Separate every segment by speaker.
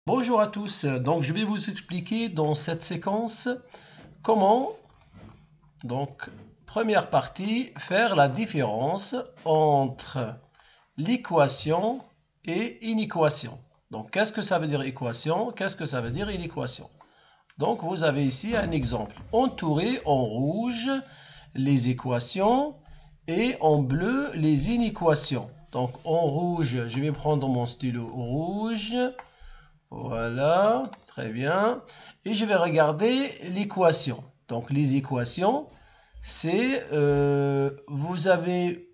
Speaker 1: Bonjour à tous, donc je vais vous expliquer dans cette séquence comment, première partie, faire la différence entre l'équation et une équation. Donc qu'est-ce que ça veut dire équation? Qu'est-ce que ça veut dire une équation? Donc vous avez ici un exemple, entouré en rouge les équations et en bleu les inéquations. Donc en rouge, je vais prendre mon stylo rouge. Voilà, très bien. Et je vais regarder l'équation. Donc les équations, c'est vous avez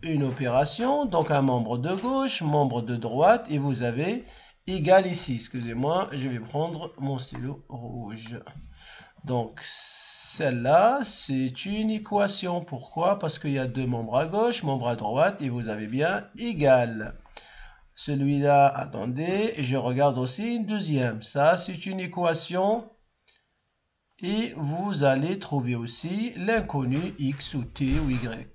Speaker 1: une opération, donc un membre de gauche, membre de droite, et vous avez égal ici. Excusez-moi, je vais prendre mon stylo rouge. Donc celle-là, c'est une équation. Pourquoi? Parce qu'il y a deux membres à gauche, membre à droite, et vous avez bien égal. Celui-là, attendez, je regarde aussi une deuxième. Ça, c'est une équation. Et vous allez trouver aussi l'inconnu x ou t ou y.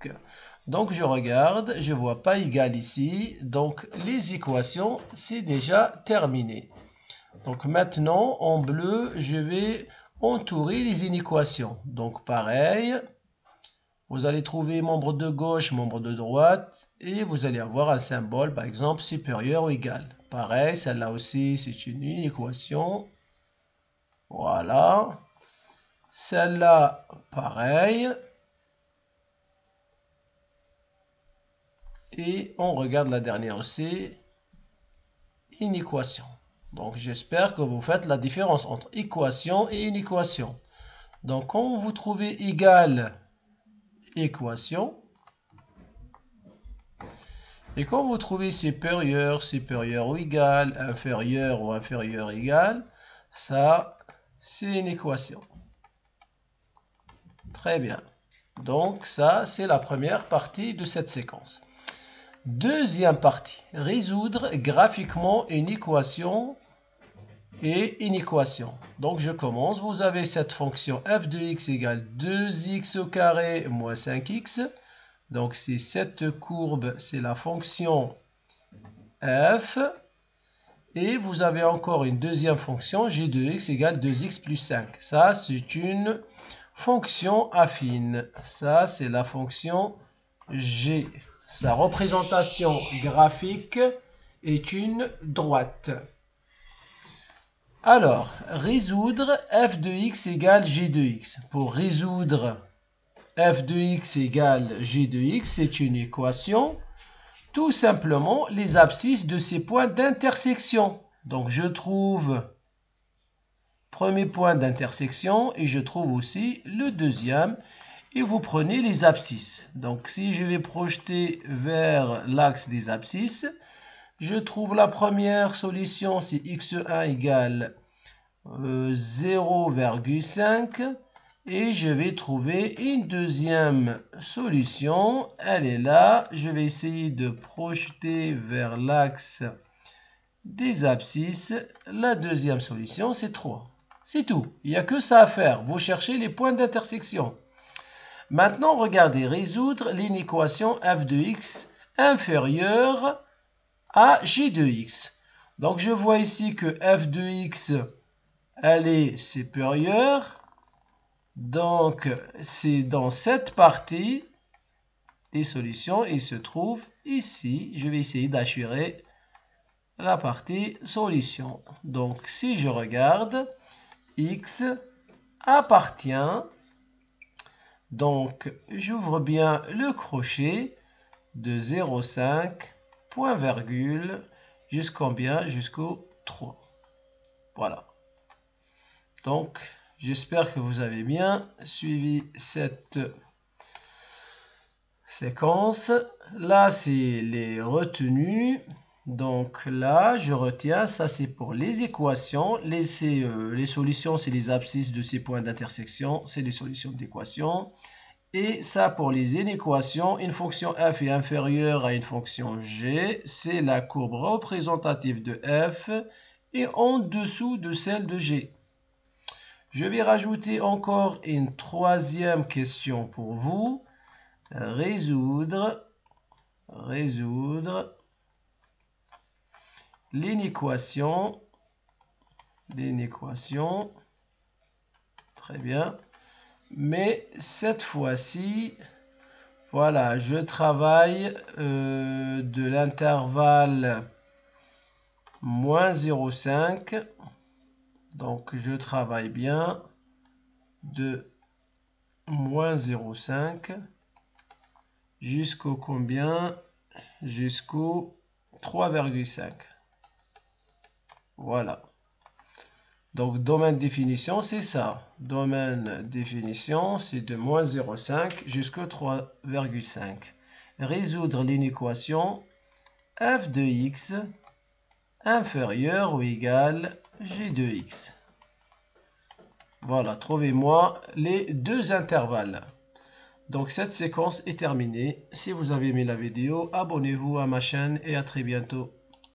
Speaker 1: Donc, je regarde, je ne vois pas égal ici. Donc, les équations, c'est déjà terminé. Donc, maintenant, en bleu, je vais entourer les inéquations. Donc, pareil. Vous allez trouver membre de gauche, membre de droite, et vous allez avoir un symbole, par exemple, supérieur ou égal. Pareil, celle-là aussi, c'est une équation. Voilà. Celle-là, pareil. Et on regarde la dernière aussi, une équation. Donc, j'espère que vous faites la différence entre équation et une équation. Donc, quand vous trouvez égal, équation. Et quand vous trouvez supérieur, supérieur ou égal, inférieur ou inférieur égal, ça, c'est une équation. Très bien. Donc, ça, c'est la première partie de cette séquence. Deuxième partie, résoudre graphiquement une équation et une équation. Donc, je commence. Vous avez cette fonction f de x égale 2x au carré moins 5x. Donc, c'est cette courbe, c'est la fonction f. Et vous avez encore une deuxième fonction, g de x égale 2x plus 5. Ça, c'est une fonction affine. Ça, c'est la fonction g. Sa représentation graphique est une droite. Alors, résoudre f de x égale g de x. Pour résoudre f de x égale g de x, c'est une équation. Tout simplement les abscisses de ces points d'intersection. Donc je trouve premier point d'intersection et je trouve aussi le deuxième. Et vous prenez les abscisses. Donc si je vais projeter vers l'axe des abscisses, je trouve la première solution, c'est x1 égale 0,5. Et je vais trouver une deuxième solution. Elle est là. Je vais essayer de projeter vers l'axe des abscisses. La deuxième solution, c'est 3. C'est tout. Il n'y a que ça à faire. Vous cherchez les points d'intersection. Maintenant, regardez. Résoudre l'inéquation f de x inférieure à g de x. Donc, je vois ici que f de x, elle est supérieure. Donc, c'est dans cette partie, les solutions, il se trouve ici. Je vais essayer d'assurer la partie solution. Donc, si je regarde, x appartient, donc j'ouvre bien le crochet de 0,5, point virgule, jusqu'en bien, jusqu'au 3. Voilà. Donc, j'espère que vous avez bien suivi cette séquence. Là, c'est les retenues. Donc là, je retiens, ça c'est pour les équations. Les solutions, c'est les abscisses de ces points d'intersection. C'est les solutions d'équations. Et ça, pour les inéquations, une fonction f est inférieure à une fonction g. C'est la courbe représentative de f et en dessous de celle de g. Je vais rajouter encore une troisième question pour vous. Résoudre l'inéquation l'inéquation. Très bien. Mais cette fois-ci, voilà, je travaille de l'intervalle moins 0,5. Donc, je travaille bien de moins 0,5 jusqu'au combien? Jusqu'au 3,5. Voilà. Donc, domaine définition, c'est ça. Domaine définition, c'est de moins 0,5 jusqu'au 3,5. Résoudre l'inéquation f de x inférieur ou égal g de x. Voilà, trouvez-moi les deux intervalles. Donc, cette séquence est terminée. Si vous avez aimé la vidéo, abonnez-vous à ma chaîne et à très bientôt.